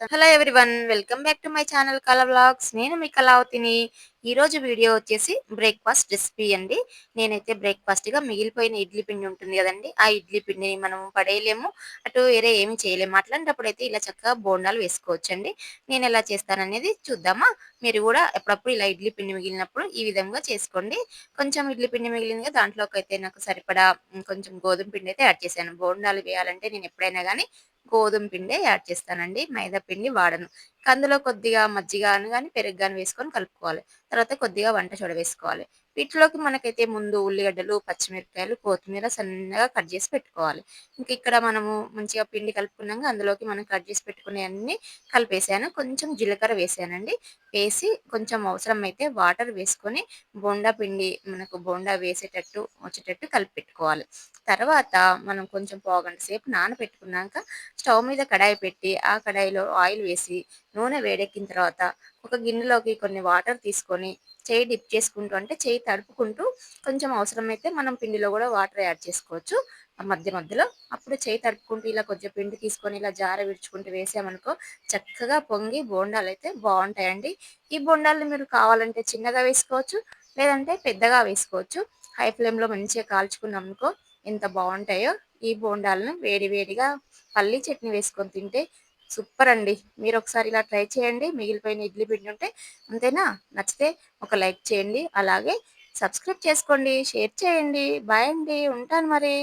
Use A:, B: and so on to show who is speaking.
A: Hello everyone. Welcome back to my channel కళ vlogs. నేను మీ కళావతిని. ఈరోజు వీడియో వచ్చేసి బ్రేక్‌ఫాస్ట్ రెసిపీ అండి. నేనైతే బ్రేక్‌ఫాస్ట్‌గా మిగిలిపోయిన ఇడ్లీ పిండి ఉంటుంది కదండీ! ఆ ఇడ్లీ పిండిని మనం పడేయలేము. అటు వేరే ఏమి చేయలేము. అట్లాంటప్పుడైతే ఇలా చక్కగా బోండాలు వేసుకోవచ్చండి. నేనెలా చేస్తాననేది చూద్దామా? మీరు గూడా అప్పుడప్పుడు ఇలా ఇడ్లీ పిండి మిగిలినప్పుడు ఈ విధంగా చేసుకోండి. కొంచెం ఇడ్లీ పిండి మిగిలింది కదా! దాంట్లోకైతే నాకు సరిపడా కొంచెం గోధుమ పిండయితే యాడ్ చేశాను. బోండాలు వేయాలంటే నేను ఎప్పుడైనా గానీ గోధుమ పిండే యాడ్ చేస్తానండి. మైదా పిండి వాడను. అందులో కొద్దిగా మజ్జిగను గాని, పెరుగు గాని వేసుకొని కలుపుకోవాలి. తర్వాత కొద్దిగా వంట సోడా వేసుకోవాలి. వీటిలోకి మనకైతే ముందు ఉల్లిగడ్డలు, పచ్చిమిరపకాయలు, కొత్తిమీర సన్నగా కట్ చేసి పెట్టుకోవాలి. ఇంక ఇక్కడ మనము మంచిగా పిండి కలుపుకున్నాక అందులోకి మనం కట్ చేసి పెట్టుకున్నయన్నీ కలిపేసాను. కొంచెం జీలకర్ర వేసానండి. వేసి కొంచెం అవసరమైతే వాటర్ వేసుకొని బోండా పిండి మనకు బోండా వేసేటట్టు వచ్చేటట్టు కలిపి పెట్టుకోవాలి. తర్వాత మనం కొంచెం పావుగంట సేపు నానబెట్టుకున్నాక స్టవ్ మీద కడాయి పెట్టి, ఆ కడాయిలో ఆయిల్ వేసి, నూనె వేడెక్కిన తర్వాత ఒక గిన్నెలోకి కొన్ని వాటర్ తీసుకొని, చెయ్యి డిప్ చేసుకుంటూ అంటే చెయ్యి తడుపుకుంటూ కొంచెం అవసరమైతే మనం పిండిలో గూడా వాటర్ యాడ్ చేసుకోవచ్చు. మధ్య మధ్యలో. అప్పుడు చెయ్యి తడుపుకుంటూ ఇలా కొంచెం పిండి తీసుకొని ఇలా జార విడుచుకుంటూ వేసామనుకో చక్కగా పొంగి బోండాలైతే బావుంటాయండి. ఈ బోండాల్ని మీరు కావాలంటే చిన్నగా వేసుకోవచ్చు. లేదంటే పెద్దగా వేసుకోవచ్చు. హై ఫ్లేమ్‌లో మంచిగా కాల్చుకున్నామనుకో ఎంత బావుంటాయో. ఈ బోండాలను వేడి వేడిగా పల్లీ చట్నీ వేసుకొని తింటే సూపర్ అండి. మీరొకసారి ఇలా ట్రై చేయండి. మిగిలిపోయిన ఇడ్లీ పిండి ఉంటే. అంతేనా? నచ్చితే ఒక లైక్ చేయండి. అలాగే సబ్స్క్రైబ్ చేసుకోండి. షేర్ చేయండి. బాయ్ అండి. ఉంటాను మరి.